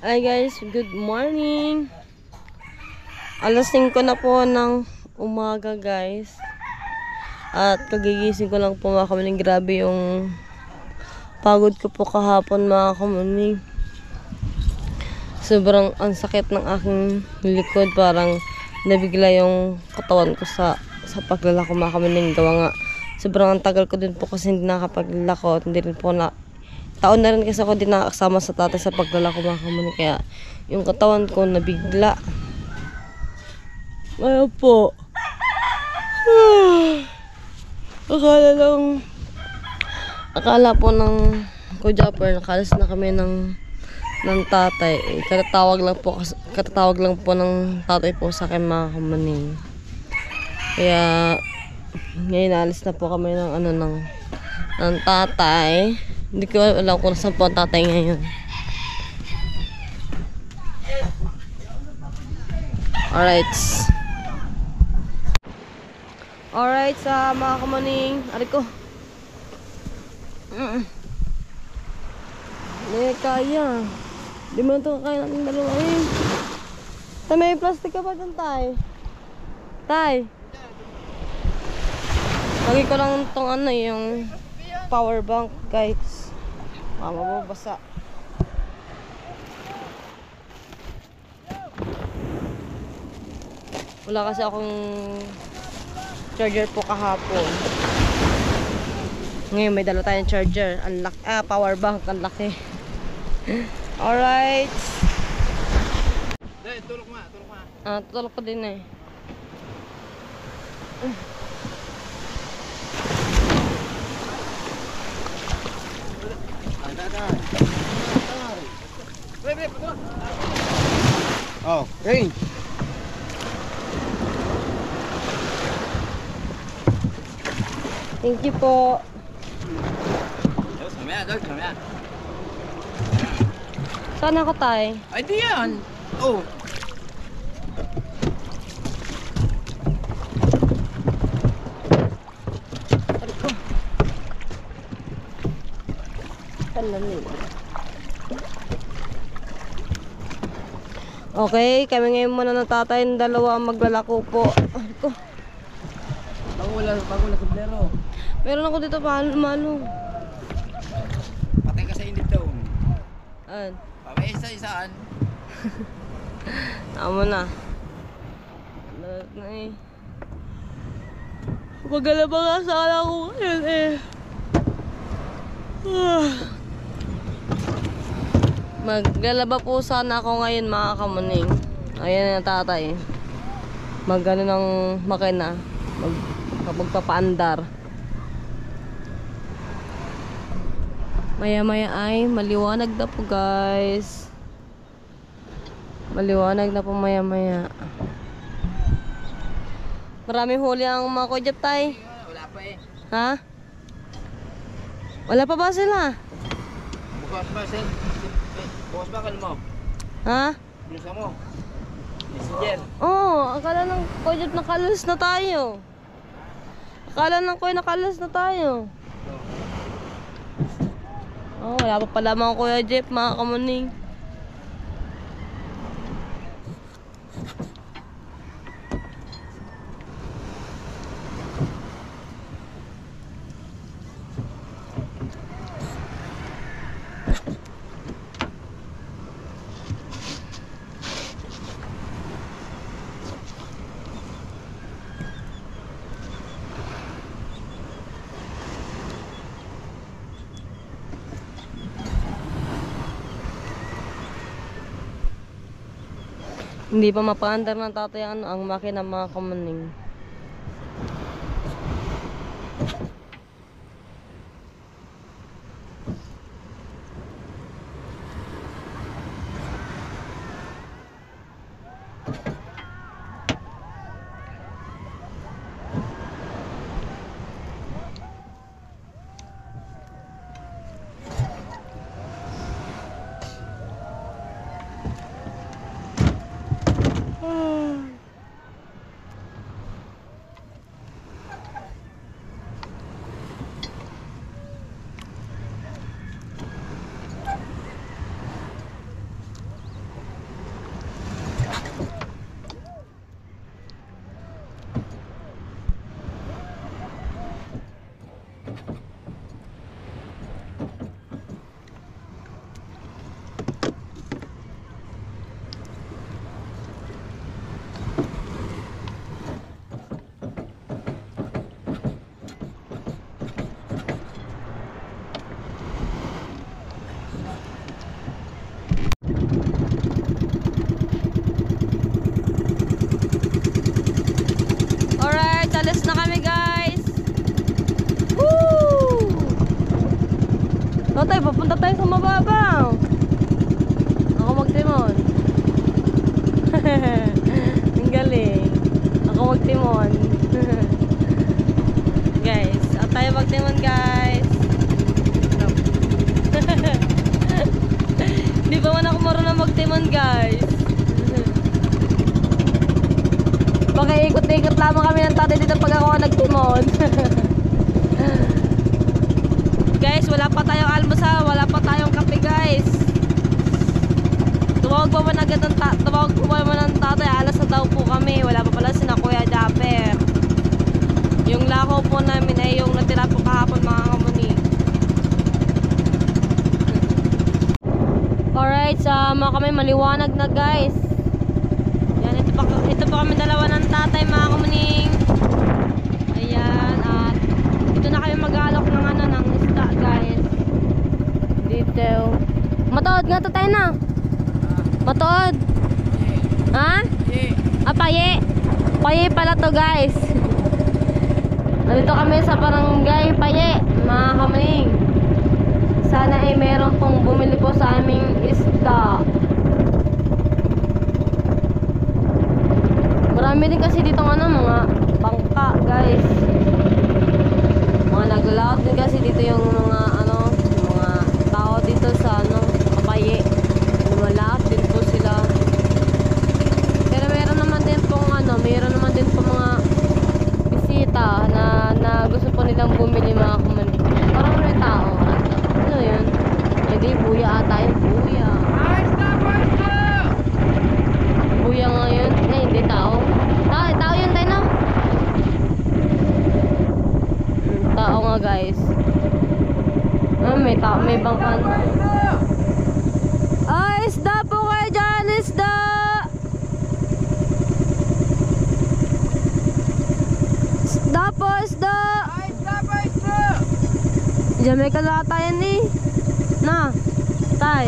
Hi guys, good morning. Alas 5 na po ng umaga guys. At kagigising ko lang po mga kamuning. Grabe yung pagod ko po kahapon mga kamuning. Sobrang ang sakit ng aking likod. Parang nabigla yung katawan ko sa paglalako mga kamuning. Gawa nga, sobrang ang tagal ko din po kasi hindi nakapaglako. Hindi rin po na taon na rin kasi ako din nakakasama sa tatay sa paglalako mga kamuning. Kaya yung katawan ko nabigla. Ayaw po. Akala po ng Kujapper, nakalas na kami ng tatay. Katatawag lang po ng tatay po sa akin mga kamuning. Kaya ngayon alis na po kami ng ng tatay. Hindi ko alam kung saan po ang tatay ngayon. Alright sa mga kamuning. Ari ko. Hindi kaya. Di mo ito kaya natin dalawa eh. Tay, may plastic ka pa dyan, tay? Tay. Lagi ko lang itong yung power bank, guys. Mababasa. Wala kasi akong charger po kahapon. Ngayon may dala tayong charger. Power bank. Ang laki. Alright. Tulok ma. Tutulok ko din eh. Oh, hey. Thank you po. Mamaya. Saan ako, tay? Ay, di yan. Oh. Okay, kami ngayon muna ng tatay ng dalawa ang maglalako po. Wala sublero. Meron ako dito malo. Patay ka sa init daw. Pamay isa-isaan. Tama na. Lahat na eh. Magalaba nga sana ako ngayon eh. Maglalaba po sana ako ngayon mga kamuning. Ayan na tatay. Magano ng makina. Magpapaandar. Maya ay maliwanag na po guys. Maliwanag na po maya. Maraming huli ang mga kujap tay. Wala pa eh. Ha? Wala pa ba sila? Bukas ba kalmo? Ha? Blusa mo. Messenger. Akala ng kujap nakalas na tayo. Akala ng kuya nakalas na tayo. Wala pa pala mga Kuya Jeff, mga kamuning. Hindi pa mapaandar ng tatay ang makina mga kamuning. papunta tayo sa mababaw. Ako magtimon. Ang galing. Ako magtimon. Guys, at tayo magtimon guys. Di ba man ako marunong magtimon guys. Baka ikot-ikot lamang kami ng tatay dito pag ako nagtimon. Guys, wala pa tayong almusal, wala pa tayong kape guys. Tumawag pa man agad ng tatay, alas na daw po kami. Wala pa pala sina Kuya Japper. Yung lako po namin ay yung natira po kahapon mga kamuni. Alright, sama kami maliwanag na guys. Yan, ito pa kami dalawa ng tatay mga kamuning. Ayan, at ito na kami mag-alok ng ano, ng isda guys. Dito. Matood nga to tayo na. Matood. Ha? Ah, paye. Paye pala to guys. Nandito kami sa barangay Paye, mga kamuning. Sana ay meron pong bumili po sa aming isda. Marami din kasi dito mga bangka guys. Mga naglalakad din kasi dito yung mga yung mga tao dito sa Paye. Lumalakad din po sila. Pero meron naman din pong mga bisita na gusto po nilang bumili mga kumanin. Parang may tao. Ano yun? Hindi, buya ata yun. Buya. Buya nga yun. Eh, hindi tao. Tao yun tayo na. Tao nga guys. May tao, may bangkan. Ay, isda po kayo dyan, isda! Isda po, isda! Diyan may kalata yan eh. Na, tay.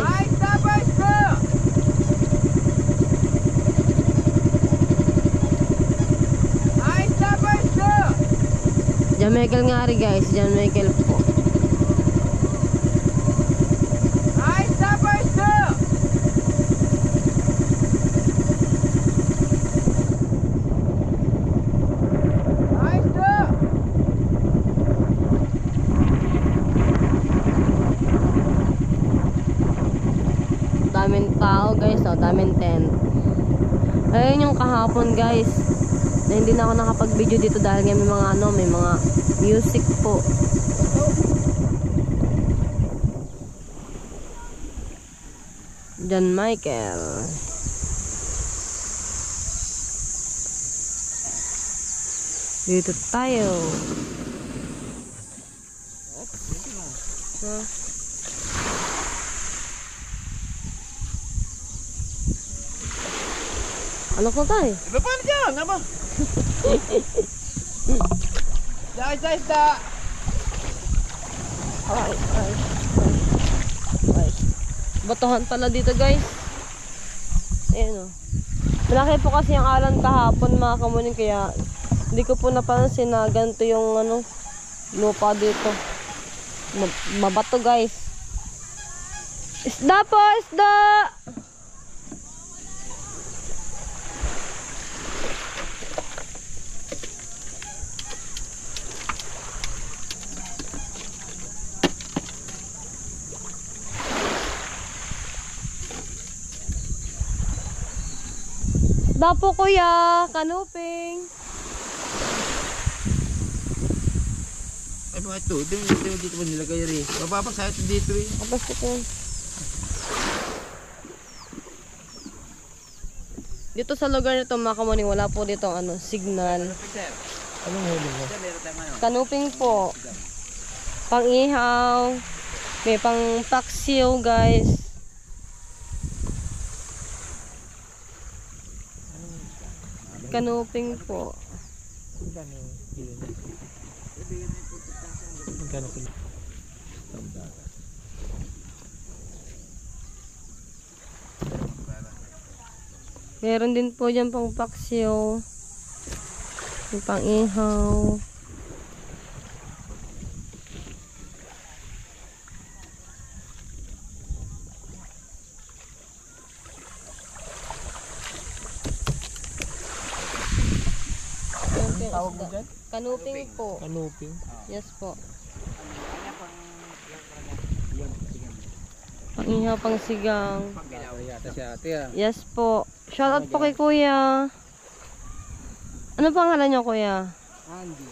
Diyan Michael nga rin guys, Diyan Michael po. Daming tao guys, daming tent. Ayun yung kahapon guys, na hindi na ako nakapag-video dito dahil nga may mga music po. John Michael. Dito tayo. Ano ko tayo? Iba pa dyan, ano? Isda. Ay. Batuhan pala dito guys. Ayan o. Malaki po kasi yung alan kahapon mga kamunin, kaya hindi ko po napansin na ganito yung lupa dito. Mabato guys. Isda po, isda! Isda po kuya, kanuping. Ano ito? Dito mo nilagay rin. Mapapasaya ito dito eh. Kapag ito. Dito sa lugar nito mga kamuning, wala po dito signal. Anong huli mo? Kanuping po. Pang-ihaw. May pang-paksiw guys. Kanuping po. Meron din po dyan pang paksiw. Yung pang ihaw. yung tawag mo isda. dyan? Kanuping po. Kanuping. Yes po. Yan, sige. Pangihaw pang sigang. Yata si ate ah. Yes po. Shout out po kay kuya. Ano pangalan niyo kuya? Andy,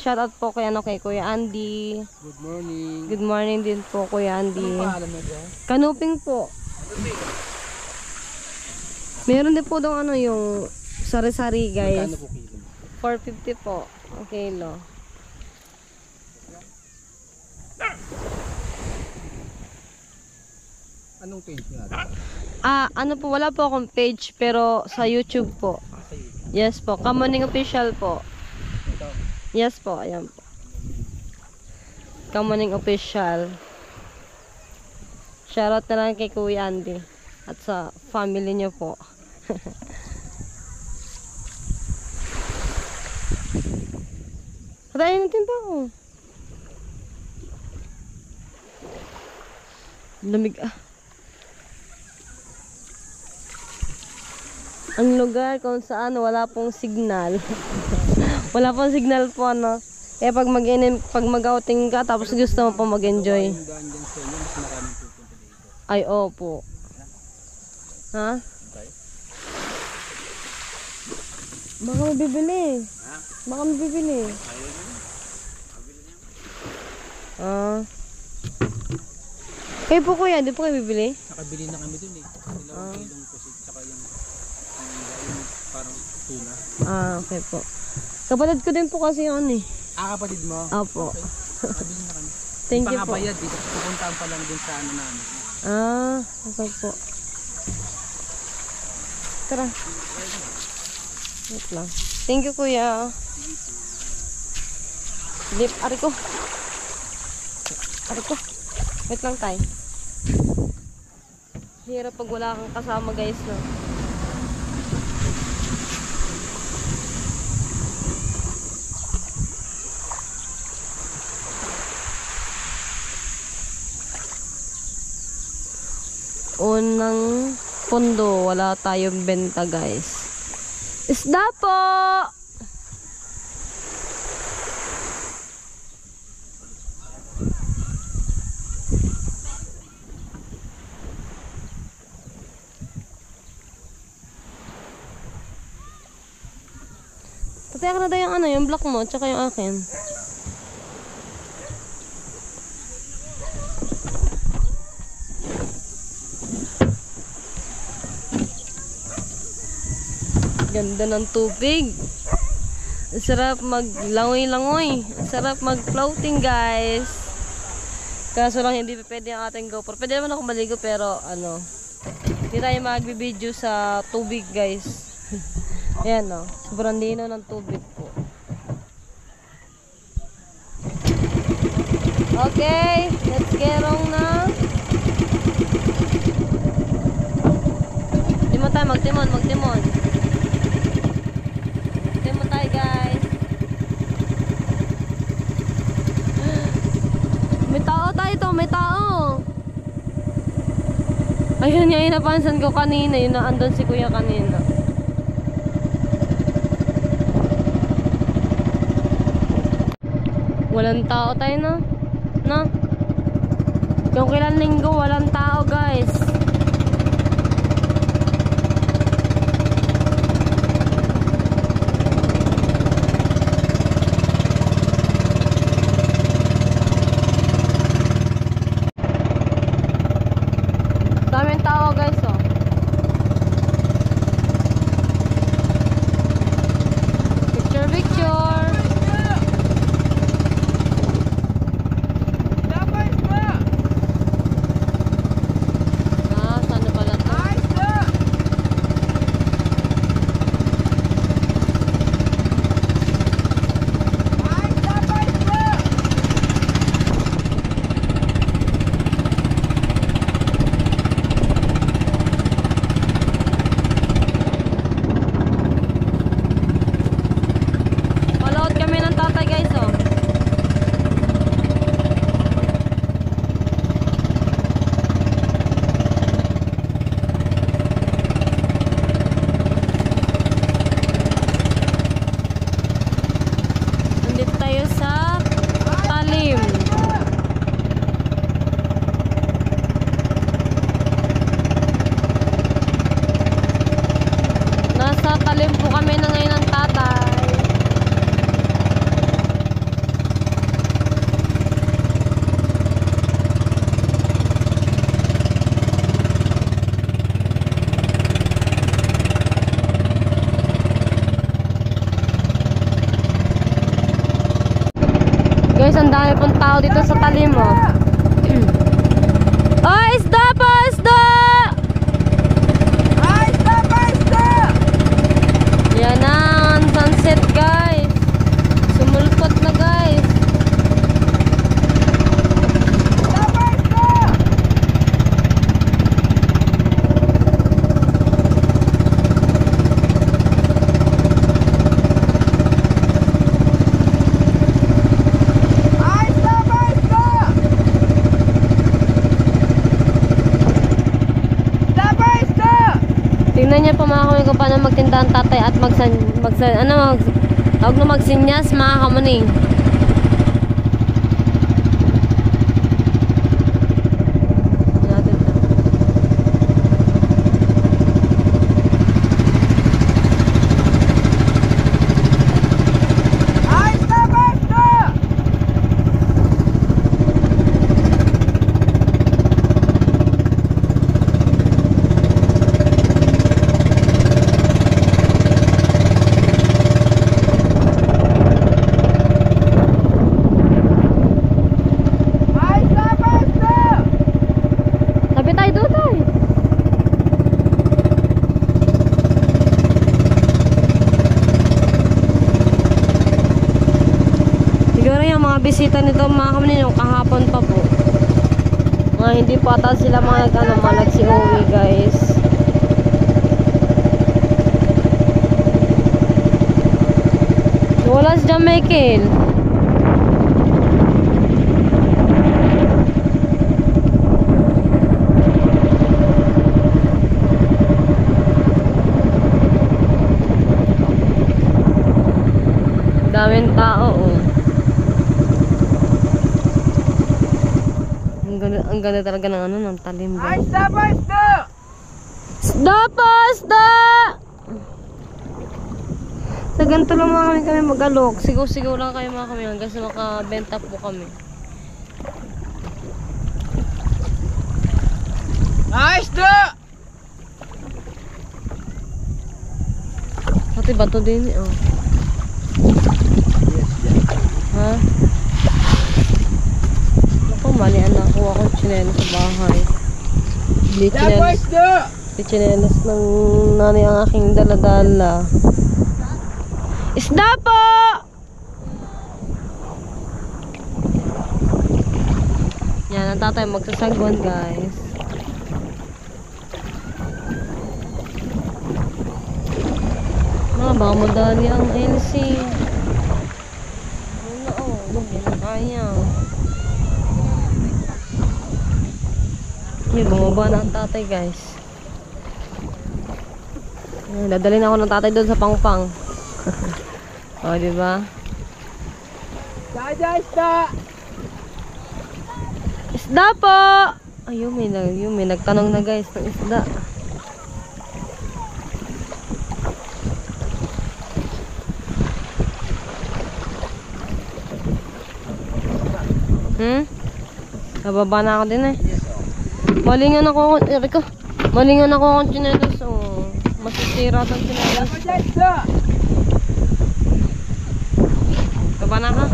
Shout out po kay kay kuya Andy. good morning. Good morning din po kuya Andy. Anong pangalan mo dyan? Kanuping po. Meron din po daw ano yung sari-sari guys. Magkano po kilo? 450 po. Ang kilo. Anong page nga? Ano po, wala po akong page pero sa YouTube po. Sa YouTube. Yes po, Kamuning Official po. Ito. Yes po, ayan po. Kamuning Official. Shoutout na lang kay Kuya Andy at sa family niyo po. Patayin natin pa ako. Lamig ah. Ang lugar kung saan wala pong signal. Wala pong signal po ano. Kaya pag mag-outing ka tapos gusto mo po mag-enjoy. Yung daan dyan sa inyo, mas maraming pupunta dito. Ay, opo. Ha? Okay. Baka may bibili. Ha? Baka may bibili. Kayo po kuya, di po kayo bibili? Nakabili na kami dun eh. Dalawang kilong pusit, tsaka yung parang tuna. Okay po. Kapatid ko din po kasi yun eh. Kapatid mo? Opo. Okay. Nakabili na kami. Thank you po. Pangabayad dito. Pupuntaan pa lang dun sa ano namin. Okay po. Tara. Wait lang. Thank you kuya. Lip, ari ko. Ari ko. Wait lang tayo. Hirap pag wala kang kasama guys no. Unang pondo, wala tayong benta guys. Isda po! Patay ka na daw yung ano, yung block mo, tsaka yung akin. Ganda ng tubig. Ang sarap maglangoy-langoy. Ang sarap mag-floating guys. Kaso lang hindi pa pwede ang ating GoPro. Pwede naman ako maligo pero ano, hindi tayo magbibideo sa tubig guys. Ayan o, sobrang lino ng tubig po. Okay, let's get on na. Timon tayo, magtimon. Timon tayo guys. May tao tayo to, may tao. Ayun yung napansan ko kanina, yun na andun si kuya kanina. Walang tao tayo no? No? Yung kailan linggo, walang tao guys. Daming tao guys oh. Picture. kami na ngayon ng tatay. Guys, ang dami pong tao dito sa talim, oh. Oh, isda po, isda! Ay, stop! Ay, stop! Yan na, ang sunset, guys. Sumulpot na, guys. Stop! Ay, stop! Ay, stop! Ay, stop! Stop! Ay, stop! Tingnan niya po mga kamuning kung paano magtinda ang tatay at tawag na magsinyas, mga kamuning. Natin to. Ay, stop! Ay, stop! Ay, stop! Ay, stop! Tabi tayo doon, tayo. Siguro yung mga bisita nito mga kamuning yung kahapon pa po. Mga hindi pa ata sila mga nagsi-uwi, guys. Wala si Jamaican. Daming tao, oh. Ang ganda talaga ng ano, ng talim ba? Ay, stop! Ay, stop! Isda po! Isda! Sa ganito lang mga kami mag-alok. Sigaw-sigaw lang kayo mga kami hanggang sa makabenta po kami. Ay, stop! Pati bato din eh, oh. Ha? Ako, malian na ako. Ako chinelas sa bahay. Hindi Stop! Ay, chinelas. stop! Hindi chinelas ng nanay ang aking daladala. Isda po! Yan, ang tatay magsasagwan, guys. Baka madali ang LC. Ano, oh, hindi na kaya. May bumaba na ang tatay, guys. Dadalhin ako ng tatay doon sa pangpang. O, diba? Dada, stop! Isda po! Ayun, may nagtanong na, guys, ng isda. Nababa na ako din eh. Malingan ako, Rico. Malingan ako ang chinelas. Oh, masisira ang chinelas. Dada, stop! Baba na ka?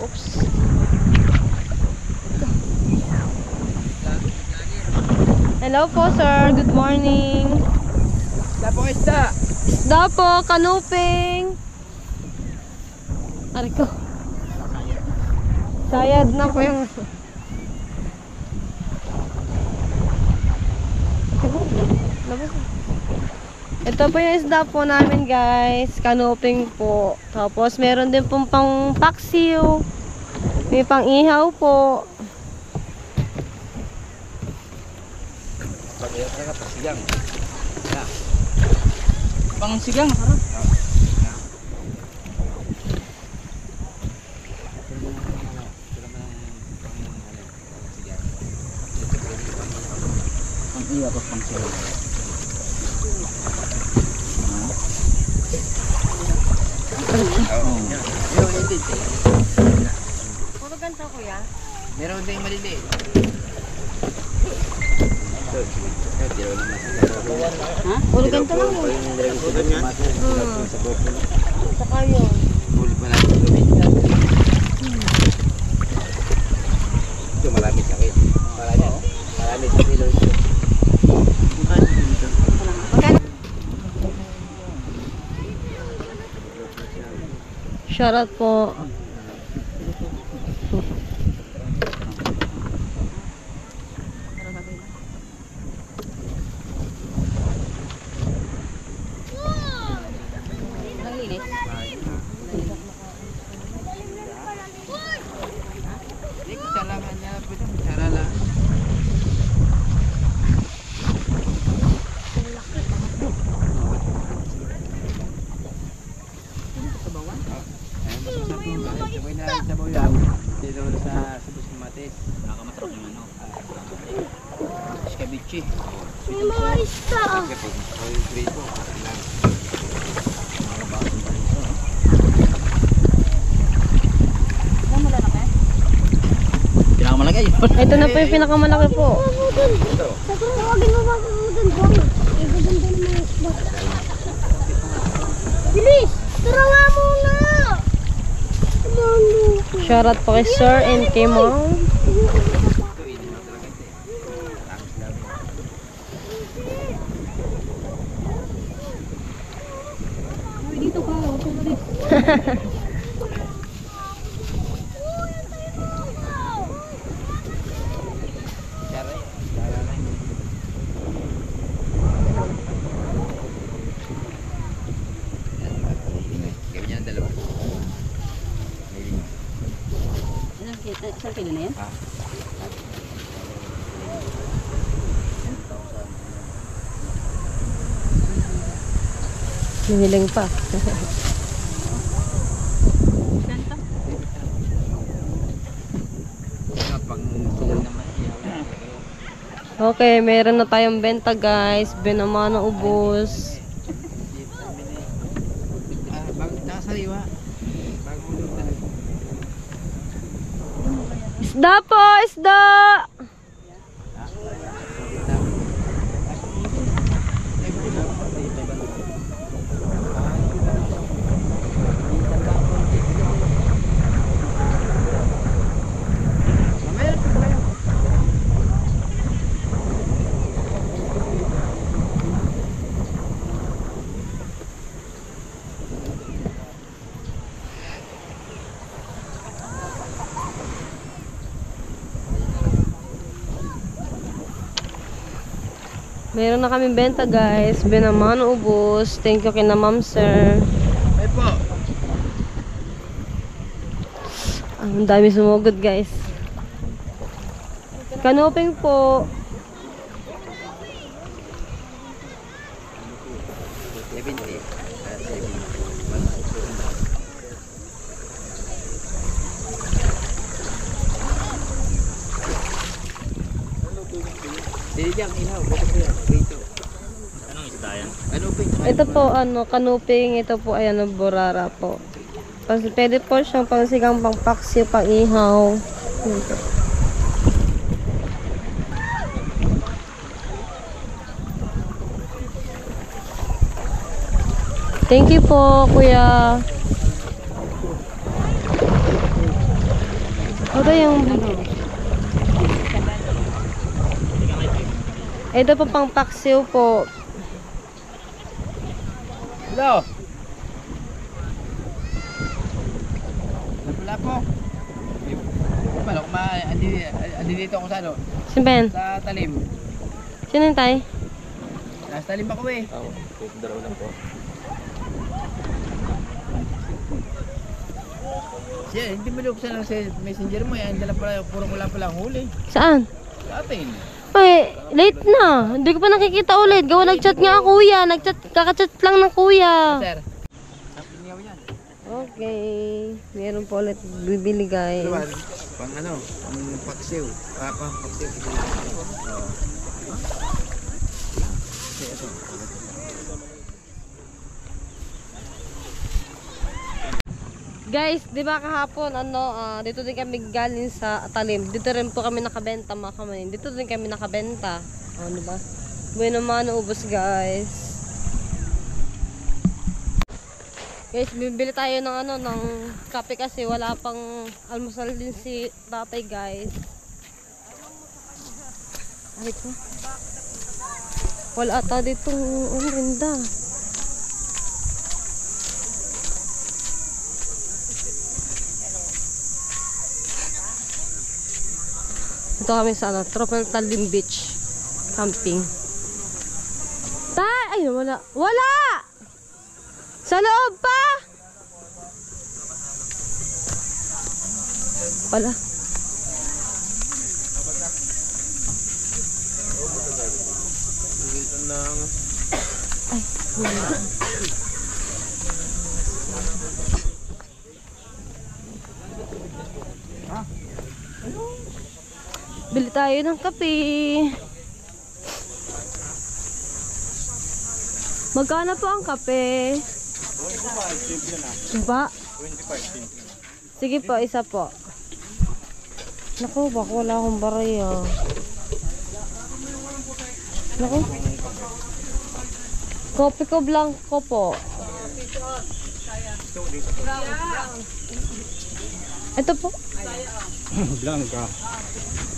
Oops. Hello po, sir. Good morning. Stop! Ay, stop! Isda po, kanuping. Ari ko. Sayad na po yung... Ito po yung isda po namin, guys. Kanuping po. Tapos meron din pong pang paksiw. May pang ihaw po. Pang sigang, harap. Iya, pas pang siya. Oo. Yung edit eh. Puro ganito kuya? Meron din maliliit. Ha? Puro ganito lang yun. Saka yun. Huli pa natin gawin. Ito marami sakit. Marami sa kilo ito. Shoutout po. Hindi ko salaman niya. Pwede mo sarala. Masasap yung sabay na sa bawyam. Dito sa Subos Kamatis. Nakakamasarap yung ano. Escabeche. May mga lista ah. Yung prito. Pinakamalaki yun. Ito na po yung pinakamalaki po. Tawagin mo ba mo dun, Bong? Igaganda naman yung isda. Bilis! Tara nga muna! Shoutout po kay Sir and kay Mom. Dito ka, Gawin niya ng dalawa. Saan kilo na yan? Hihiling pa. Pang sugal naman. Okay, meron na tayong benta guys. Binamano ubos. Bago nakasariwa. Bago ulo talaga. Isda po! Isda! Meron na kaming benta guys. Binamano ubos. Thank you kina Ma'am Sir. Ay po. Ang dami sumugod guys. Kanoping po. Dili dyan, inaw. Bukas ko yan. Prito. Anong isda yan? Ano pa yung Ito po kanuping. Ito po ay burara po. Kasi pwede po siyang pangsigang pangpaksiw, pang ihaw. Ito. Thank you po, kuya. Ito yung... Ito po pang paksiw po. Hello? Wala po. Wala ko andi dito ako sa ano? Si Ben, Sa talim. sino yung tay? Nasa talim ako eh. Daraw lang po. Siya, hindi mo luksan lang sa messenger mo. Yan, dala pala, puro wala palang huli. Saan? Sa atin. Ay, late na. Hindi ko pa nakikita ulit. Gawa nag-chat nga ako, kuya. Kaka-chat lang ng kuya. Sir. Sabi niya yan. Okay. Meron po ulit bibili guys. Luwan, pang ano, pang paksiw. Pang paksiw. Oo. Guys, di ba kahapon, dito din kami galing sa Talim. Dito rin po kami nakabenta, mga kamanin. Dito din kami nakabenta. Di ba? Buhay naman, ubos guys. Guys, bibili tayo ng ng kape kasi wala pang almusal din si tatay, guys. Ay ko. Wala ata dito rinda. Ito kami sa Tropical Talim Beach camping. Ay, wala. Wala! Sa loob pa! Wala. Ay, wala. Bili tayo ng kape. Magkano po ang kape? Ba? 25. Sige po, isa po. Naku, baka wala akong baraya. Naku. Kopi ko blanco po. Ito po. Blanca.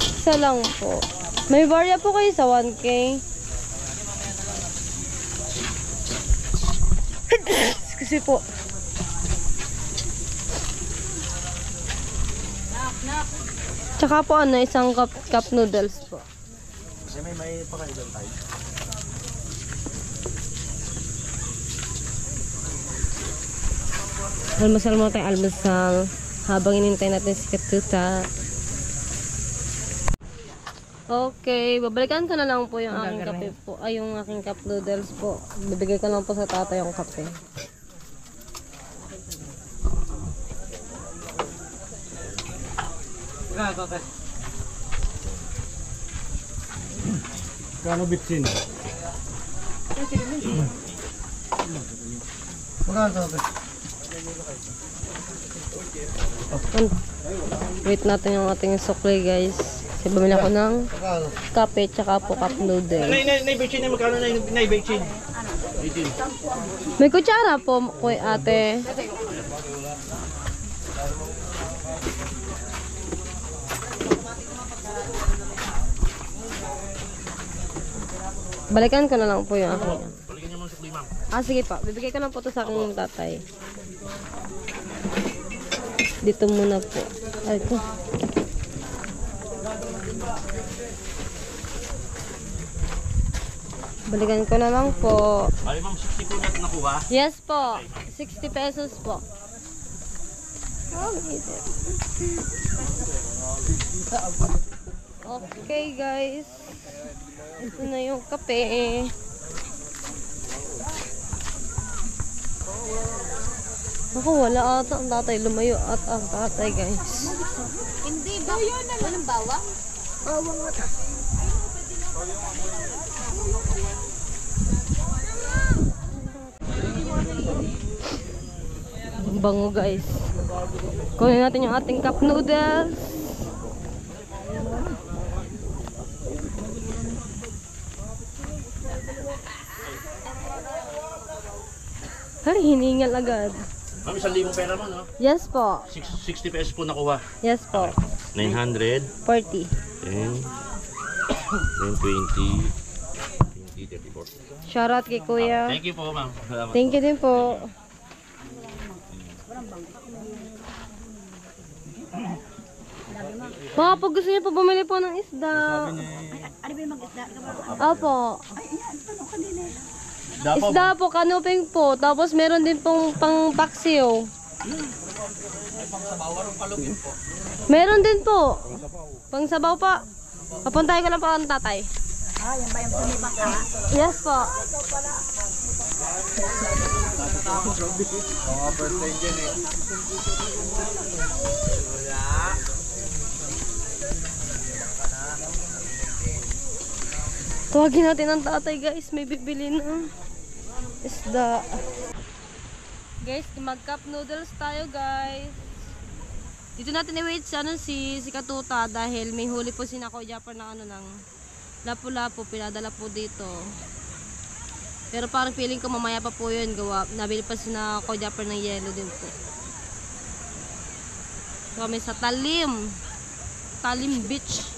Isa lang po. May barya po kayo sa 1K. Excuse po. Tsaka po isang cup noodles po. May pakailan tayo. Almasal mo tayo, almasal. Habang inintay natin si Katuta. Okay, babalikan ko na lang po yung aking kape po. Ay, yung aking cup noodles po. Bibigay ko lang po sa tata yung kape. Kano bitsin? Wait natin yung ating sukli, guys. Kasi bumili ako ng kape tsaka po cup noodles. Naibitsin na magkano na naibitsin? 18. May kutsara po, kuy ate. Balikan ko na lang po yung aking. Balikan niyo mong sukli, ma'am. Sige pa. Bibigay ko lang po ito sa aking tatay. Dito muna po. Ay, ito. Balikan ko na lang po. Bali, ma'am, 60 po na nakuha. Yes po. 60 pesos po. Okay, guys. Ito na yung kape. Ako, wala ata ang tatay. Lumayo at ang tatay, guys. Hindi ba? Walang bawang? Bawang ata. Ang bango, guys. Kunin natin yung ating cup noodles. Ay, hiningal agad. Ma'am, 1,000 pera mo, no? Yes po. 60 pesos po nakuha. Yes po. 900. 40. 10. 20. 34. Shoutout kay kuya. Thank you po, ma'am. Salamat. Thank you din po. Mga pag gusto niyo po bumili po ng isda. Ano ba yung mag-isda? Opo. Dapo, Isda po, kanuping po. Tapos meron din pong pang paksiw. Meron din po. Pang sabaw pa. Papuntay ko lang po ang tatay. Yan ba yung tumibang ka? Yes po. Tawagin natin ang tatay guys. May bibili na isda. Guys, mag-cup noodles tayo guys. Dito natin i-wait si Katuta dahil may huli po si Nako Japper ng ng lapu-lapu. Pinadala po dito. Pero parang feeling ko mamaya pa po yun gawa. Nabili pa si Nako Japper ng yelo din po. Kami sa Talim Beach.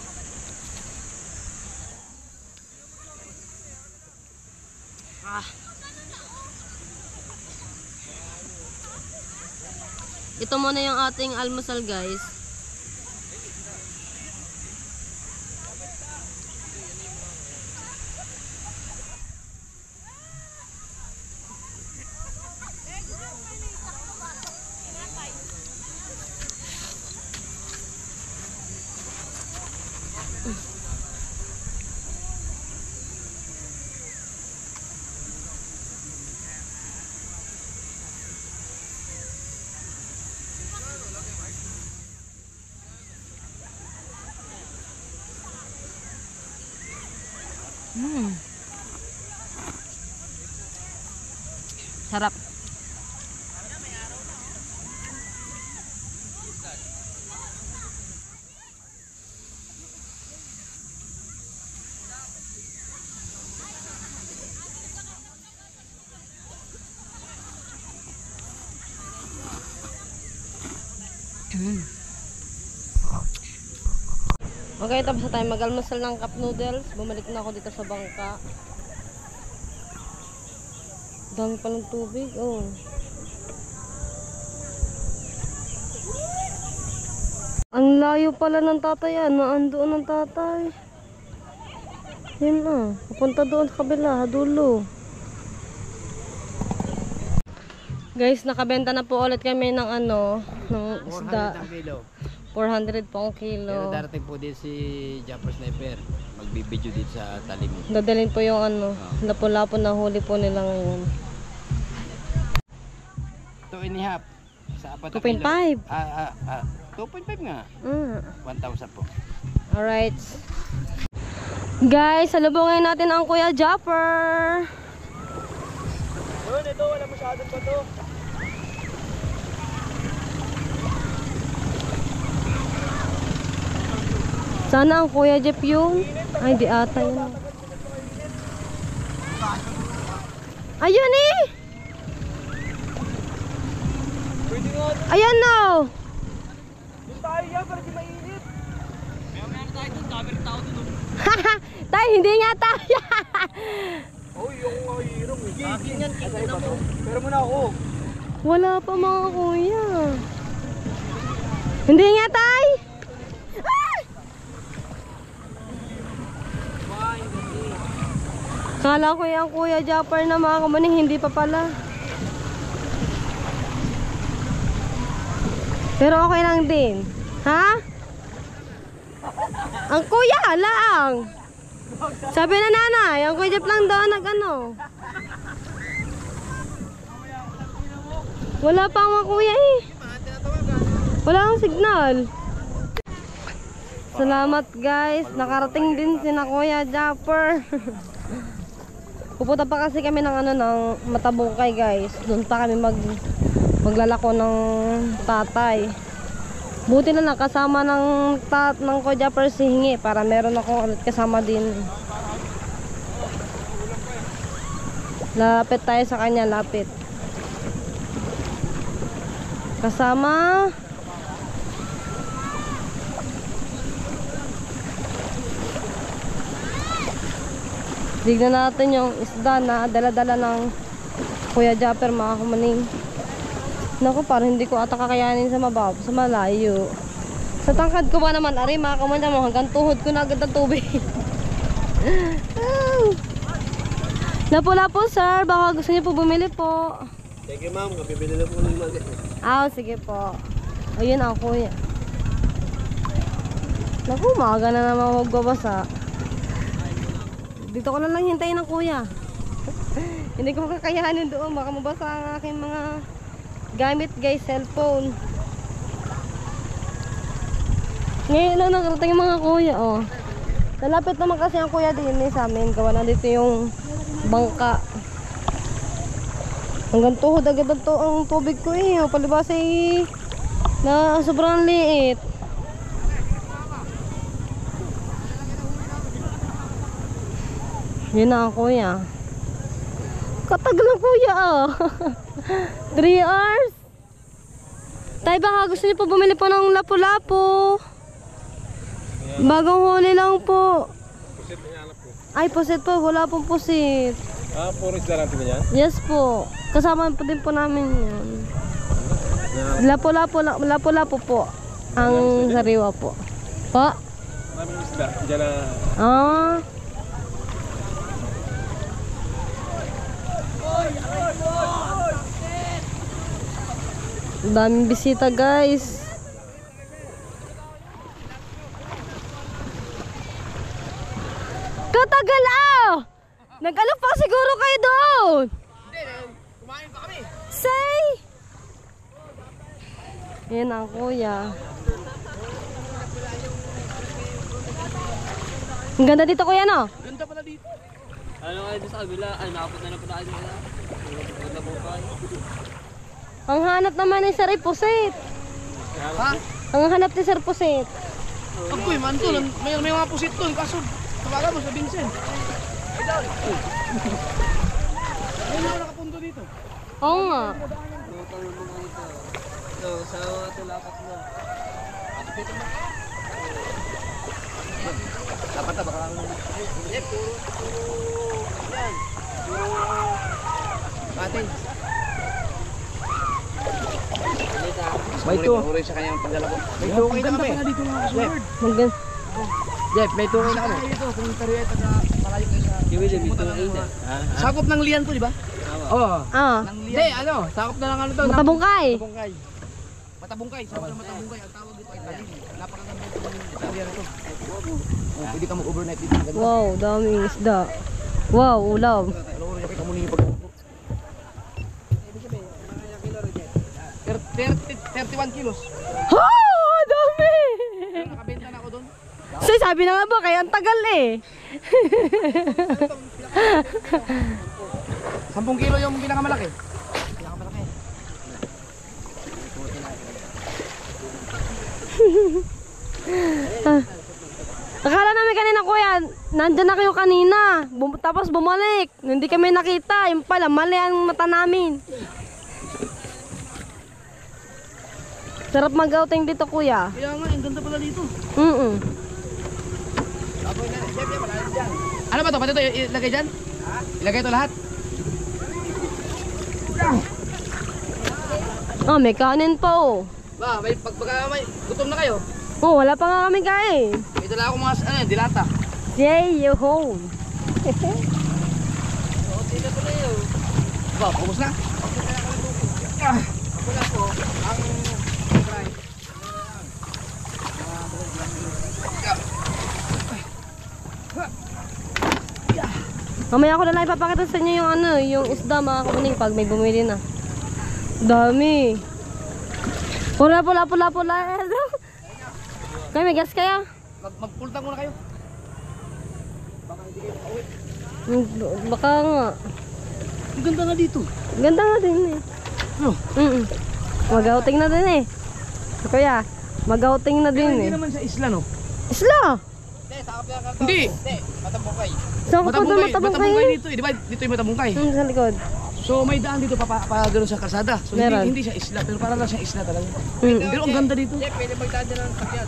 Ito muna yung ating almusal guys. Sarap. Okay, tapos na tayo mag-almusal ng cup noodles. Bumalik na ako dito sa bangka. Dami palang tubig, oh. Ang layo pala ng tatay, naandoon ng tatay. Yan na, papunta doon sa kabila, dulo. Guys, nakabenta na po ulit kami ng ng isda. 400 ang kilo. 400 po ang kilo. Pero darating po din si Japper Sniper. Magbibideo dito sa Talim. Dadalhin po yung lapo-lapo na huli po nila ngayon. 2.5 sa 4 2.5. 2.5 nga. 1,000 po. Alright. Guys, salubungin natin ang Kuya Japper. Yun, ito. Wala masyadong pa to. Sana ang Kuya Jeff yun. Ay, di ata yun. Ayun eh! Ayan no! Doon tayo yan para di mainit. May tayo doon. Dami rin tao doon. Tay, hindi nga tayo! Oh, yung hirong. Akin yan. Pero muna ako. Wala pa mga kuya. Hindi nga tay! Kala ko yung Kuya Japper na mga kamaning, hindi pa pala. Pero okay lang din. Ha? Ang kuya lang. Sabi na nanay, ang Kuya Japper lang daw wala pa mga kuya eh. Wala akong signal. Salamat guys. Nakarating din si na Kuya Japper. Pupunta pa kasi kami ng ng Matabukay guys. Doon pa kami maglalako ng tatay. Buti na lang kasama ng Kuya Japper si Hingi para meron ako ulit kasama din. Lapit tayo sa kanya, lapit. Kasama tignan natin yung isda na dala-dala ng Kuya Japper mga kumaning. Naku, parang hindi ko ata kakayanin sa sa malayo. Sa tangkad ko ba naman, ari mga kumaning mo, hanggang tuhod ko na agad ang tubig. Lapo-lapo sir, baka gusto niyo po bumili po. Sige ma'am, bibili na po ng mga. Sige po. Ayun ang kuya. Naku, maaga na naman magbabasa. Dito ko na lang hintayin ng kuya. Hindi ko kakayanin doon. Baka mabasa ang aking mga gamit guys, cellphone. Ngayon lang nakarating yung mga kuya, oh. Nalapit naman kasi ang kuya din sa amin. Gawa na dito yung bangka. Hanggang tuhod agad ang tubig ko eh. O, palibasa eh. Na sobrang liit. Yun na ang kuya. Katagal ang kuya ah. 3 hours. Tay, baka gusto niyo po bumili po ng lapu-lapu. Bagong huli lang po. Pusit na hanap ko. Ay, pusit po. Wala pong pusit. Ah, puro isda lang tingnan yan? Yes po. Kasama po din po namin yan. Lapu-lapu po. Ang sariwa po. Pa? Maraming isda. Diyan na. Ah. Daming bisita guys. Katagal ah! Nag-ano pa siguro kayo doon? Hindi, kumain pa kami. Say! Yan ang kuya. Ang ganda dito kuya no? Ganda pala dito. Ano kayo doon sa kabila? Ay, nakapunta na po tayo nila. Ganda po pa. Ang hanap naman ni Sir Pusit. Ha? Ang hanap ni Sir Pusit. Agoy, man to. May mga pusit doon. Kaso, tawagan mo sa Vincent. Ayun mo nakapunto dito. Oo nga. Lutang mo mga ito. So, sa mga tulapat mo. Dapat na, baka lang. Hindi, puro. Yan. Atin. May tukoy sa kanyang paglalako. May tukoy na kami. Dito mga kasunod. Maganda. Jeff, may tukoy na kami. Dito, kung taruya ito na malayo kayo sa... Kiwili, dito na ina. Sakop ng lian to, di ba? Oo. Ah. Hindi, ano, sakop na lang ano to. Matabungkay. Matabungkay. Matabungkay, sakop ng matabungkay. Ang tawag dito ay talim. Napakaganda ito ng lian to. Pwede ka mag-overnight dito. Ganda. Wow, daming isda. Wow, ulam. Alam mo, kamu ninyo pag... 31 kilos. Ha! Dami! Nakabenta na ako doon. Say, sabi na nga ba, kaya ang tagal eh. 10 kilo yung pinakamalaki. Pinakamalaki. Akala namin kanina kuya, nandyan na kayo kanina. Tapos bumalik. Hindi kami nakita. Yung pala, mali ang mata namin. Sarap mag-outing dito kuya. Kaya nga, ang ganda pala dito. Ano ba to? Pati ito ilagay dyan? Ilagay ito lahat? Oh, may kanin pa oh. Ba, may pagbaga may gutom na kayo. Oh, wala pa nga kami kain. May dala akong mga dilata. Yay, you home. Ba, ubos na. Ako na po ang fry. Mamaya ko na lang ipapakita sa inyo yung ano, yung isda mga kamuning pag may bumili na. Dami. Pula. Kaya may gas kaya? Magpultang muna kayo. Baka hindi kayo makauwi. Baka nga. Ang ganda na dito. Ganda nga din eh. Ano? Mag-outing na din eh. Kuya, mag-outing na Pero din hindi eh. naman sa isla, no? Isla! Hindi! Hindi! Matabungkay. Saan ko po Matabungkay kayo? dito. Di ba? Dito yung matabungkay. Sa likod. So may daan dito pa gano'n sa kalsada. So Meron. hindi siya isla, pero para lang siya isla talaga. Mm. Pero ang ganda dito. Pwede magdaan dyan ng sakyan.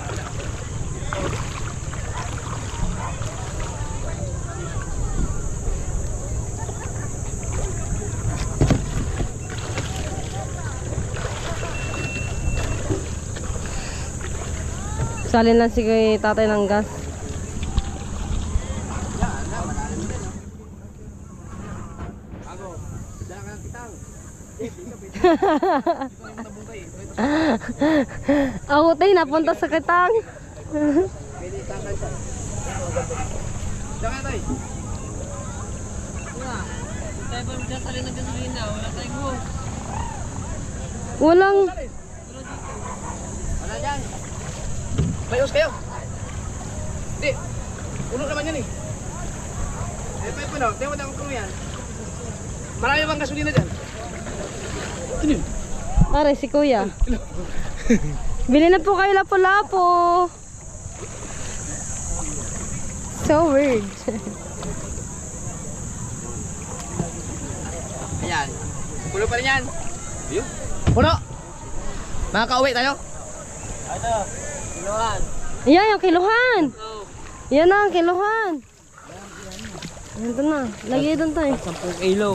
Salin lang si tatay ng gas. Ako tayo napunta sa Kitang. Diyan ka tayo. Tayo pa dyan sa rin ng gasolina. Wala tayong hose. Walang Wala dyan. May hose kayo? Hindi. Puno naman yan eh. Eh, pa no? Tingnan mo kung yan. Marami bang gasolina dyan? Ano yun? Pare, si kuya. Bili na po kayo lapo-lapo. So weird. Ayan. Puno pa rin yan. Puno! Makaka-uwi tayo? Kilohan. Ayan yung kiluhan. Oh. Yan na ang kiluhan. Ayan doon na. Lagi doon tayo. 10 kilo.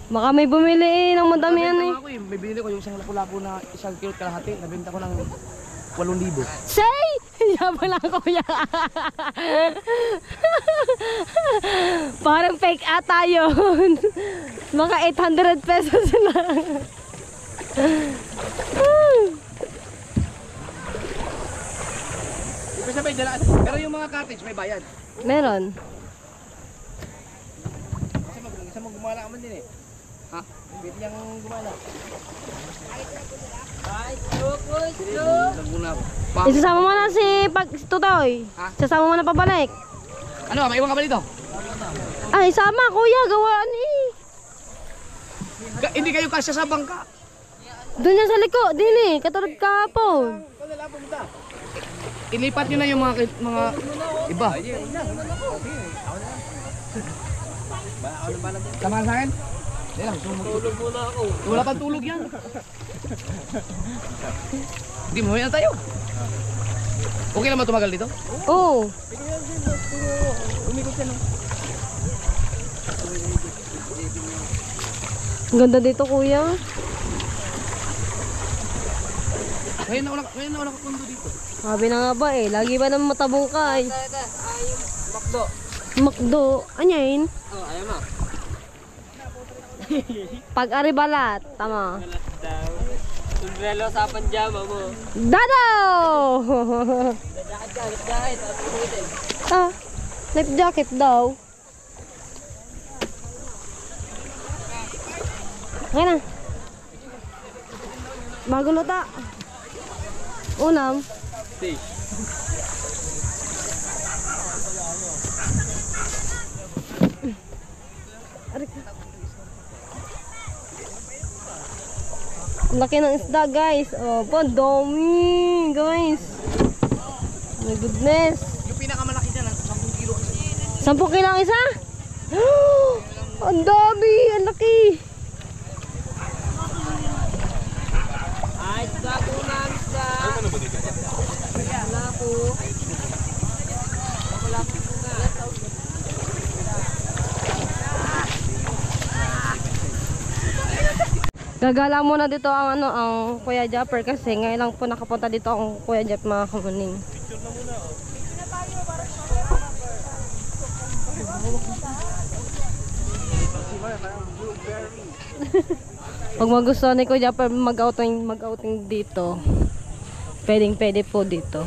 Baka may bumili ng madami yan eh. Ako eh. May binili ko yung isang lapu-lapo na 1 kilo kalahati. Nabenta ko ng 8,000. Say! Yaman lang kuya. Parang fake ata yun. Mga 800 pesos lang. Ibig sabihin, pero yung mga cottage may bayad. Meron. Kasi gumala ka man din eh. Ha? Pwede yung gumala. Ay, slow. Laguna. Isasama mo na si Tutoy. Ha? Isasama mo na pabalik. Ano, may iwan ka ba dito? Ay, sama kuya. Gawaan eh. Hindi kayo kasya sa bangka. Doon yan sa liko. Din eh. Katulad kahapon. Ilipat nyo na yung mga iba. Sama sa akin? Hindi lang, Tulog muna ako. wala pang tulog yan. Hindi mo na tayo. Okay lang ba tumagal dito? Oo. Ang ganda dito kuya. Ngayon na wala kapundo dito. Sabi na nga ba eh. Lagi ba naman matabungkay? Yung makdo. Makdo. Anyain? Oh, ayaw mo. Pag-aribalat. Tama. Sombrero sa panjama mo. Dado! Dahit. Ah, life jacket daw. Okay na. Bago luta. Unam. Stay. Laki ng isda guys. Oh, po, dami guys. My goodness. Yung pinakamalaki dyan, 10 kilo. 10 kilo ang isa? Ang dami, ang laki. Ay, isda po na, isda. Wala po. Wala po na. Gagala muna dito ang ang Kuya Japper kasi ngayon lang po nakapunta dito ang Kuya Jap mga kamuning. Pag magustuhan ni Kuya Japper mag-outing dito. Pwede po dito.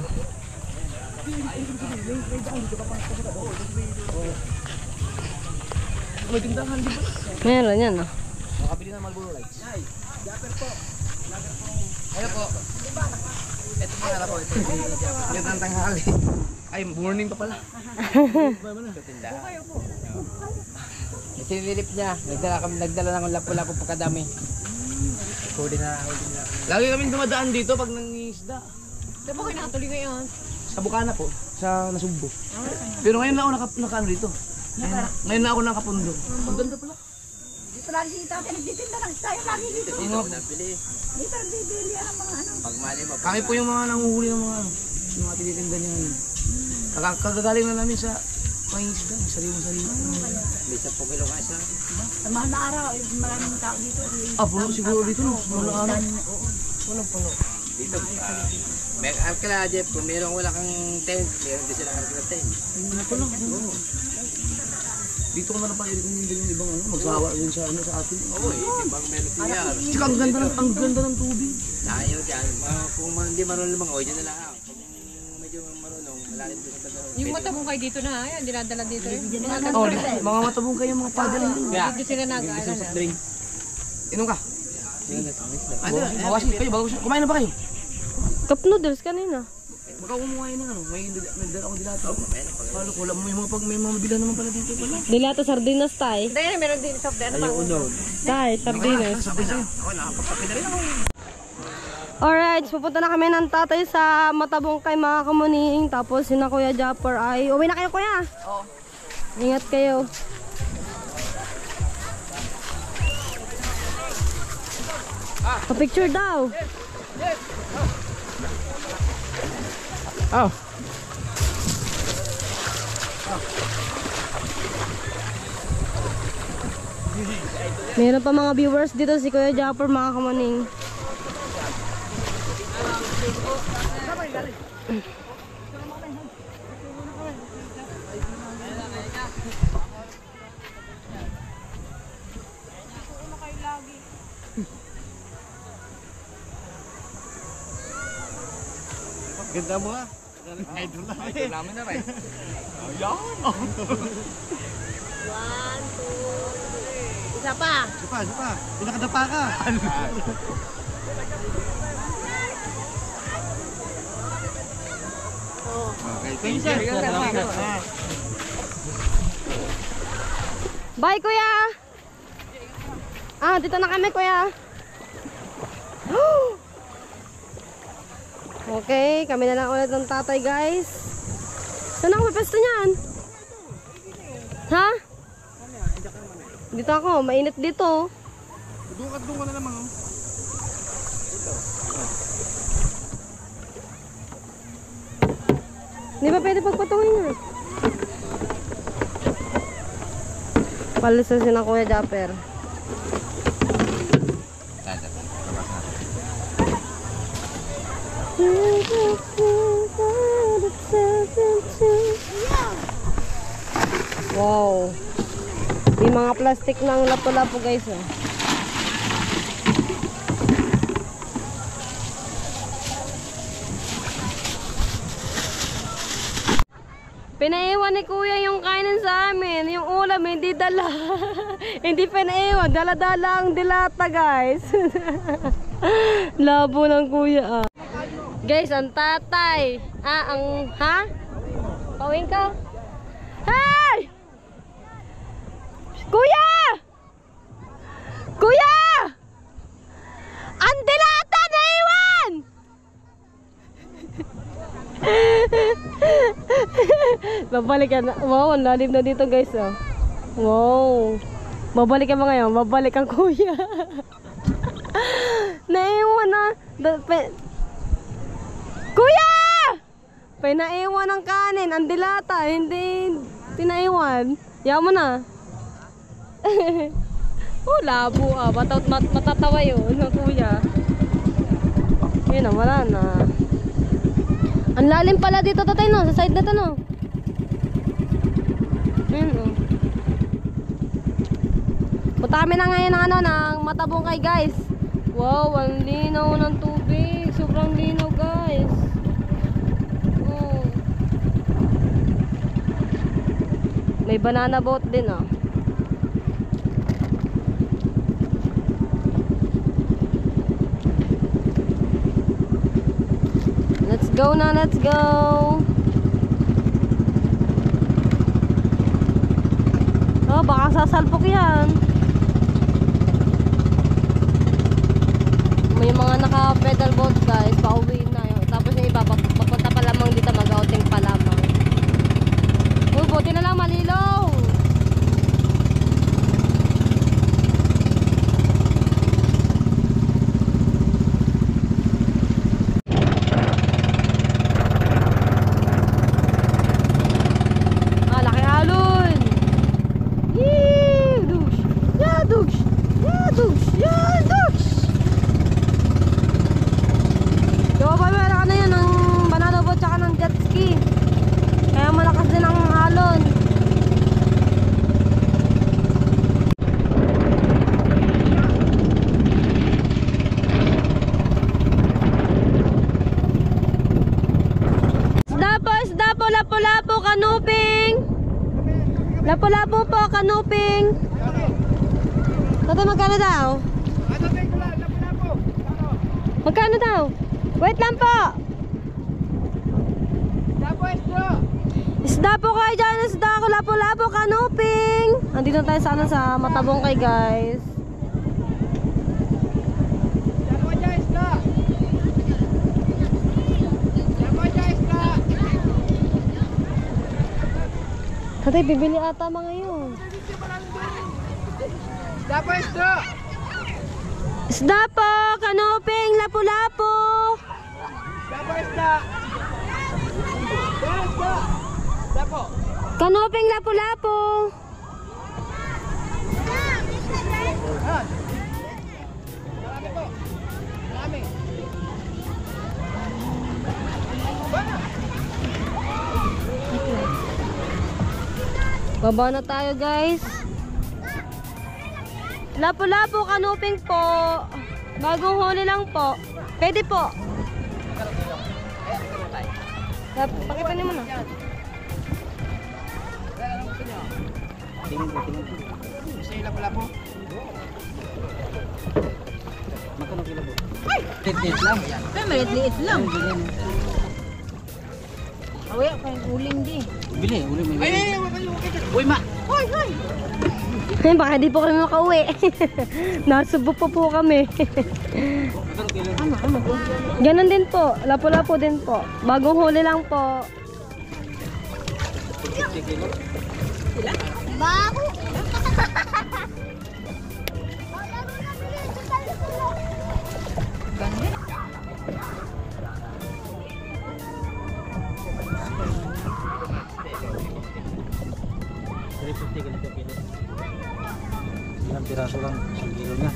May tindahan, di ba? Meron yan ah. Makabili ng Marlboro Lights. Hello po. Ito po na po. Ito ang tanghali. Ay, morning pa pala. Sinilip niya. Nagdala ng lapo-lapo pagkadami. Lagi kami dumadaan dito pag nangingisda. Saan po kayo nakatuloy ngayon? Sa Bukana po, sa Nasugbo. Pero ngayon na ako nakaano dito. Ngayon na ako nakapundo. Ang ganda pala. Dito lagi si tatay nagtitinda ng tayo lagi dito. Sino? Dito nagbibili ang mga ano. Kami po yung mga nanguhuli ng mga yung mga tinitinda niya ngayon. Kagagaling na namin sa pangingisda, sariwa-sariwa. May 10 kilo ka isa. Sa mahal na araw, maraming tao dito. Ah, puno siguro dito no. Wala ano. Dito. May arkala, Jeff. Kung wala kang tent, meron din sila arkala tent. Dito ko na lang pala i-recommend yung ibang ano, magsawa din sa ano sa atin. Oo, ibang meron siya. Tsaka ang ganda ng tubig. Tayo dyan. Kung hindi marunong lumangoy, dyan na lang. Kung medyo marunong, malalim doon sa banda. Yung matabong kayo dito na, yan, dinadala dito. Oh, mga matabong kayo mga paddle. Dito sila nag-aaral na. Drink. Inom ka. Bawasin kayo, bago kumain na ba kayo? Cup noodles kanina. Baka kumuha yun ng ano, may dala ako dilata. Palo ko, wala mo may mga bila naman pala dito pala. Dilata sardinas, tay. Hindi, meron din sa dyan. Ayoko daw. Tay, sardinas. Sabi sa'yo. Ako, nakapagkape na rin ako. Alright, pupunta na kami ng tatay sa Matabungkay mga kamuning. Tapos sina Kuya Japper ay... Uwi na kayo, Kuya? Oo. Ingat kayo. Pa-picture daw. Oh. Meron pa mga viewers dito si Kuya Japper mga kamuning. Ganda mo ha. Idol na. Idol namin na rin. Ayan. Isa pa. Supa. Pinakadapa ka. Okay, thank you. Bye, Kuya! Dito na kami, Kuya. Okay, kami na lang ulit ng tatay, guys. Saan ako may pesto niyan? Ha? Dito ako, mainit dito. Doon ka na naman. Oh. Di ba pwede pagpatungin nga? Palisan si na Kuya Japper. Wow. May mga plastic ng lapu-lapu, guys. Oh. Pinaiwan ni Kuya yung kainin sa amin. Yung ulam, hindi dala. Hindi pinaiwan. Dala-dala ang dilata, guys. Labo ng Kuya, ah. Guys, ang tatay. Ha? Pawing ka? Hey! Kuya! Kuya! Ang dilata na iwan! Babalikan na. Wow, ang lalim na dito, guys. Oh. Wow. Babalikan mo ngayon. Babalik ang Kuya. Naiwan na. Kuya! Pinaiwan ng kanin. Ang dilata. Hindi pinaiwan. Yaman mo na. Oh, labo ah. Matatawa yun ng Kuya. Yun na, wala na. Ang lalim pala dito, tatay, no? Sa side na to, no? Ayun, oh. Punta kami na ngayon ng, ng Matabungkay, guys. Wow, ang linaw ng tubig. Sobrang linaw, guys. Oh. May banana boat din, oh. Let's go na, let's go. Oh, baka sasalpok yan. May mga naka-pedal boat, guys. Pauwi na yun. Tapos yung iba, papunta pa lamang dito, mag-outing pa lamang. Uy, buti na lang malilaw. Lapu-lapu, kanuping. Lapu-lapu po, kanuping. Tatay, magkano daw? Magkano daw? Wait lang po. Isda po kayo dyan, isda ko, lapo-lapo, kanuping. Andito tayo sa ano, sa Matabongkay guys. Tatay, bibili ata mga yun. Isda po, kanuping, lapo-lapo. Kanuping, lapo-lapo. Baba na tayo guys. Lapo-lapo, kanuping po. Bagong huli lang po. Pwede po. Pakita niyo muna. Gusto nyo pala po? Magkano kilo po? Liit lang. Ay, maliit-liit lang. Awaya, kayong uling di. Bili, uli mo. Ay, uy ma! Hoy! Ay, baka di po kami makauwi. Nasubok po kami. Ganon din po. Lapo-lapo din po. Bagong huli lang po. Bago. Ilang piraso lang, 1 kilo niya.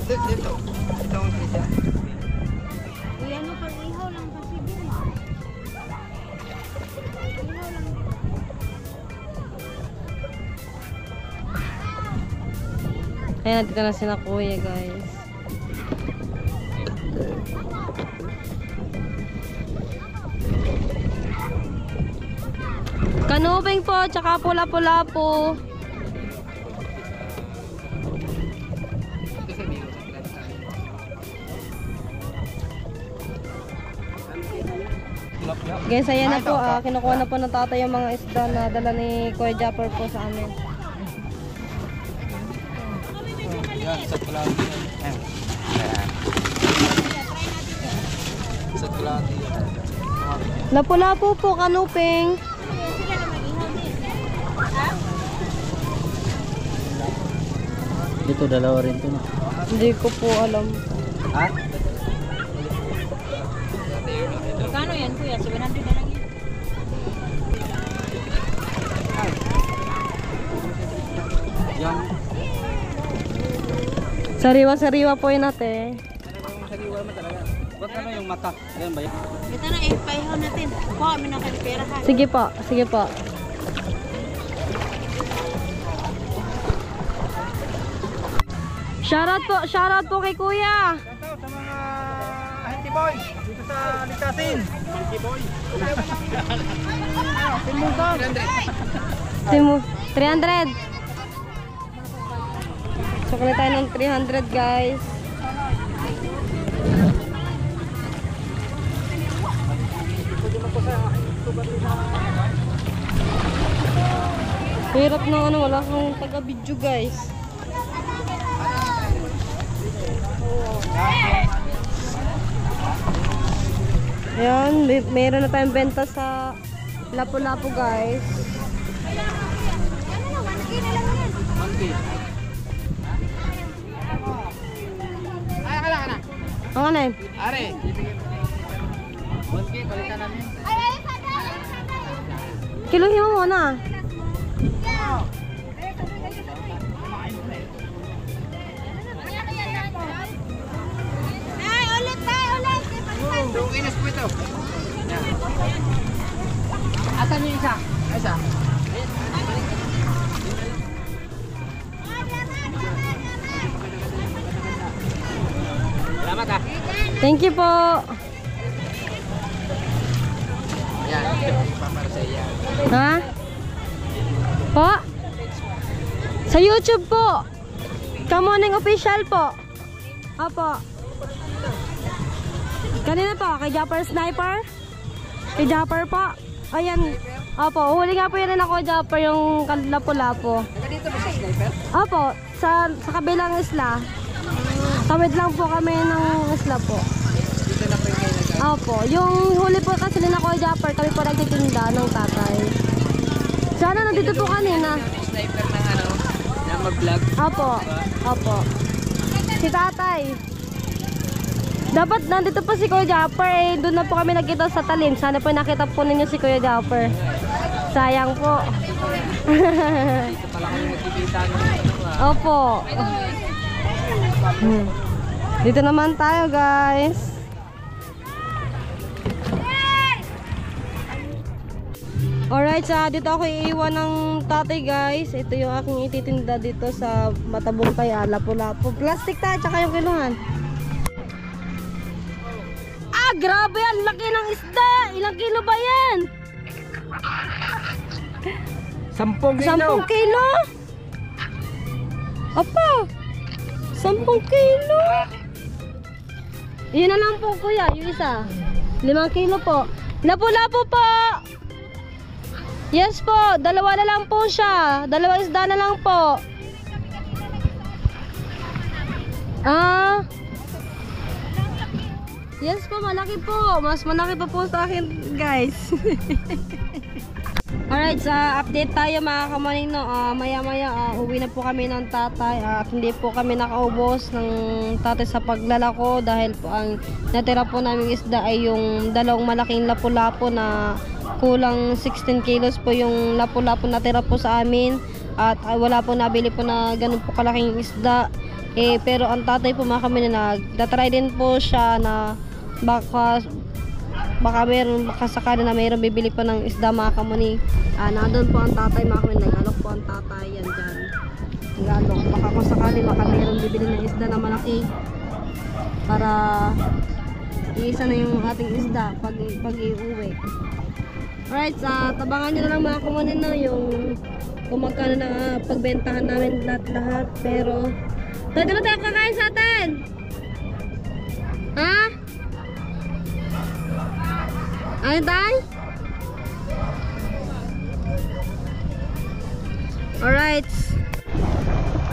Dito. Ito ang pizza. Uy, ano pang ihaw lang kasi din. Ihaw lang. Ayan, dito na sila kuya guys. Kanuping po, tsaka po lapo-lapo. Guys, ayan na po. Kinukuha na po ng tatay yung mga isda na dala ni Kuya Japper po sa amin. Yan, isa't kalahati yan. Isa't kalahati yan. Lapo-lapo po, kanuping. Dito, dalawa rin to na. Hindi ko po alam. Ha? Kano yan kuya? 700 na lang yan. Yan. Sariwa-sariwa po yun ate. Sariwa naman talaga. Ba't ano yung mata? Yan ba yan? Ito na, ipahihaw natin. Kuha kami ng kalipera ha. Sige po, sige po. Shoutout po kay kuya. Sa mga Ahinti Boy dito sa Litasin. Ahinti Boy. Timu, 300. Sukli tayo ng 300 guys. Hirap na ano, wala kang taga-video guys. Ayan, meron na tayong benta sa lapo-lapo guys. Ay, akala ka na. Ang ano yun? Are. 1K, palitan namin. Kiluhin mo muna. Ay, ulit tayo, ulit. Yung inas po ito. Yan. Asan yung isa? Isa. Salamat ha. Thank you po. Yan. Para sa iya. Ha? Po? Sa YouTube po. Kamuning official po. Apo. Kanina po, kay Japper Sniper. Kay Japper po. Ayan. Opo, huli nga po yun ako, Japper, yung lapu-lapu. Taga dito ba sa sniper? Opo, sa kabilang isla. Tawid lang po kami ng isla po. Dito na po yung kayo nag- Opo, yung huli po kasi nila ko, Japper, kami po nagtitinda ng tatay. Sana nandito po kanina. Yung sniper ng ano, na mag-vlog. Opo, opo. Si tatay. Dapat nandito po si Kuya Japper eh. Doon na po kami nakita sa talim. Sana po nakita po ninyo si Kuya Japper. Sayang po. Dito pala kami magkikita ng ano. Opo. Dito naman tayo, guys. Alright, dito ako iiwan ng tatay, guys. Ito yung aking ititinda dito sa Matabungkay, lapu-lapu. Plastic tayo, tsaka yung kiluhan. Ah, grabe yan! Laki ng isda! Ilang kilo ba yan? 10 10 kilo? Apa? 10 kilo? Yun na lang po, kuya. Yung isa. 5 kilo po. Lapu-lapu po! Yes po. 2 na lang po siya. 2 isda na lang po. Ah. Yes po, malaki po. Mas malaki pa po sa akin, guys. Alright, update tayo mga kamaning, no. Maya-maya, uwi na po kami ng tatay. At hindi po kami nakaubos ng tatay sa paglalako dahil po ang natira po naming isda ay yung 2 malaking lapu-lapu na kulang 16 kilos po yung lapu-lapu natira po sa amin. At wala po nabili po na ganun po kalaking isda. Pero ang tatay po mga kami na nagtatry din po siya na baka sakali na mayroon bibili pa ng isda mga kamuni. Nandun po ang tatay mga kamuni, nag-alok po ang tatay yan dyan, nag-alok, baka kung sakali mayroon bibili ng isda na malaki para iisa na yung ating isda pag iuwi. Alright, tabangan nyo na lang mga kamuni, no, yung kung magkano na pagbentahan namin lahat. Pero tayo na tayo kakain sa atin, ha? Ano tayo? Alright.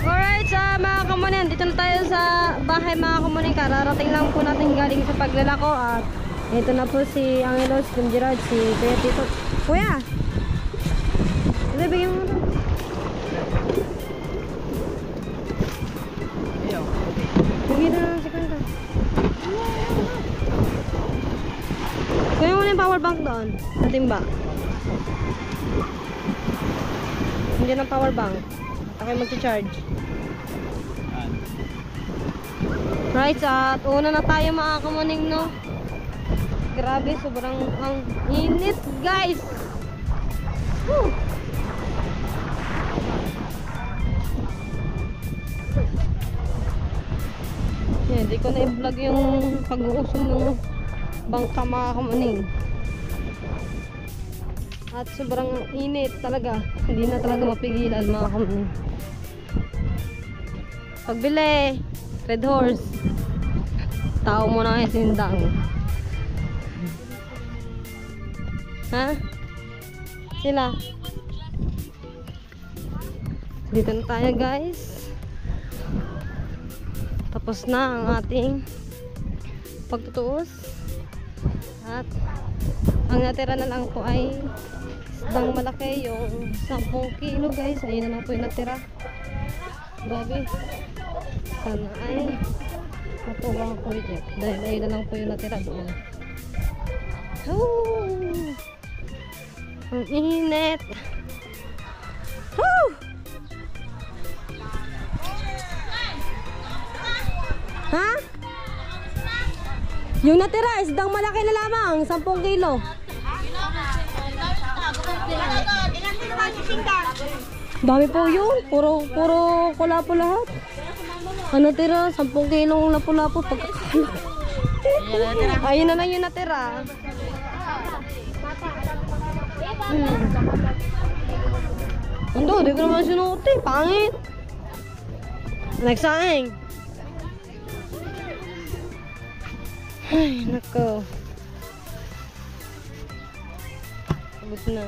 Alright, mga kamunin, dito na tayo sa bahay mga kamunin. Kararating lang po natin galing sa paglalako. At ito na po si Angelos, si Gerard, si Kuya Tito. Kuya! Ito, bigyan mo ito. Bigyan na lang si Kanta. Kuya mo na yung power bank doon sa timba. Hindi ng power bank. Ako yung mag-charge. Right, at una na tayo mga kamuning, no. Grabe, sobrang ang init, guys. Woo! Hindi ko na i-vlog yung pag-uusong ng bangka mga kamuning. At sobrang init talaga. Hindi na talaga mapigilan mga kamuning. Pagbili, Red Horse. Tao mo na kayo sindang. Ha? Sila. Dito na tayo, guys. Tapos na ang ating pagtutuos. At ang natira na lang po ay isdang malaki, yung 10 kilo, guys. Ayun na lang po yung natira. Grabe. Sana ay matuwa ang project. Dahil ayun na lang po yung natira doon. Oh! Ang init. Woo! Ha? Yung natira, isdang malaki na lamang, 10 kilo. Dami po yun. Puro kulapo lahat. Ang natira, 10 kilong lapu-lapu. Ayun na lang yung natira. Ando, di ko naman sinuot eh. Pangit. Nagsaing. Ay, nako. Tapos na.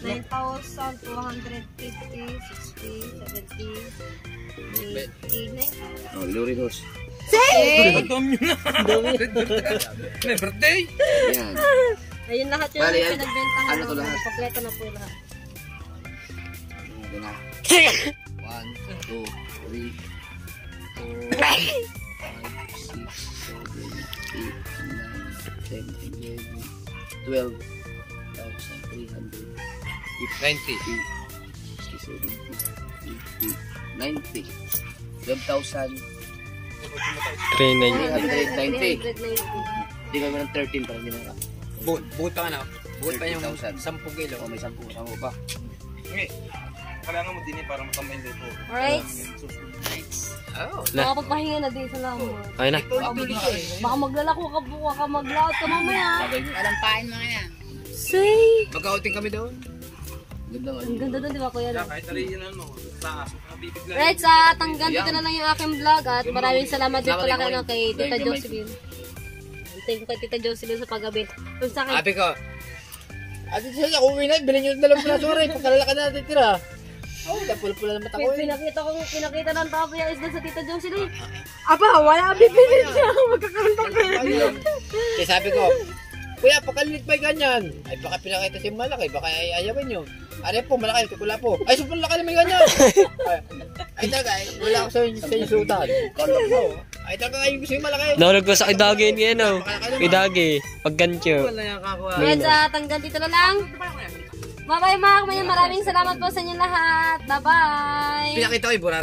9,250, 60, 70, 80, 90. Oh, luri dos. May birthday! Yan. Ayun lahat yung Bali, yan. pinagbentahan. Ano to lahat? Kompleto na po lahat. Yan na. 1, 2, 3, 4, 5, 6, 7, 8, 9, 10, 11, 12, 1,300, 90. 60, 70, 80, 90, 12,000, 390. 390. 390. Hindi kami ng 13 para hindi na. Buot pa nga na. Buot pa yung 30,000. 10 kilo. O may 10 kasama pa. Okay. Kailangan mo din eh para makamay dito. Alright. Oh. Makapagpahinga na din. Salamat. Okay na. Baka maglalako ka po. Baka maglaot ka mamaya. Kalampain mga yan. Say! Mag-outing kami doon. Ganda nga. Ang ganda doon, di ba kuya? Kahit na rin yun ano, taas. Mabibigla. Right, sa tanggal dito na lang yung aking vlog at maraming salamat din pala kay Tita Jocelyn. Thank you kay Tita Jocelyn sa paggabi. Kung sa akin, Sabi ko, Ate Celia, kung uwi na, bilhin nyo na lang pala sorry. Pagkalala na natin tira. Oh, pula-pula na mata ko eh. pinakita ng tapo yung isda sa Tita Jocelyn. Aba, wala bibili siya. Magkakantong pera. Kaya sabi ko, Kuya, pagkalilit pa yung ganyan. Ay, baka pinakita si malaki, baka ay ayawin nyo. Ano po, malaki, kukula po. Ay, super laki naman yung ganyan. Ay, talaga, wala ako sa insultan. Ay, talaga, ay, gusto yung malaki. Nahulog ko sa idagi ni ano. Idagi. Paggancho. Wala yung kakuha. Yan sa tanggal dito na lang. Bye-bye mga kamayan. Maraming salamat po sa inyo lahat. Bye-bye. Pinakita ko yung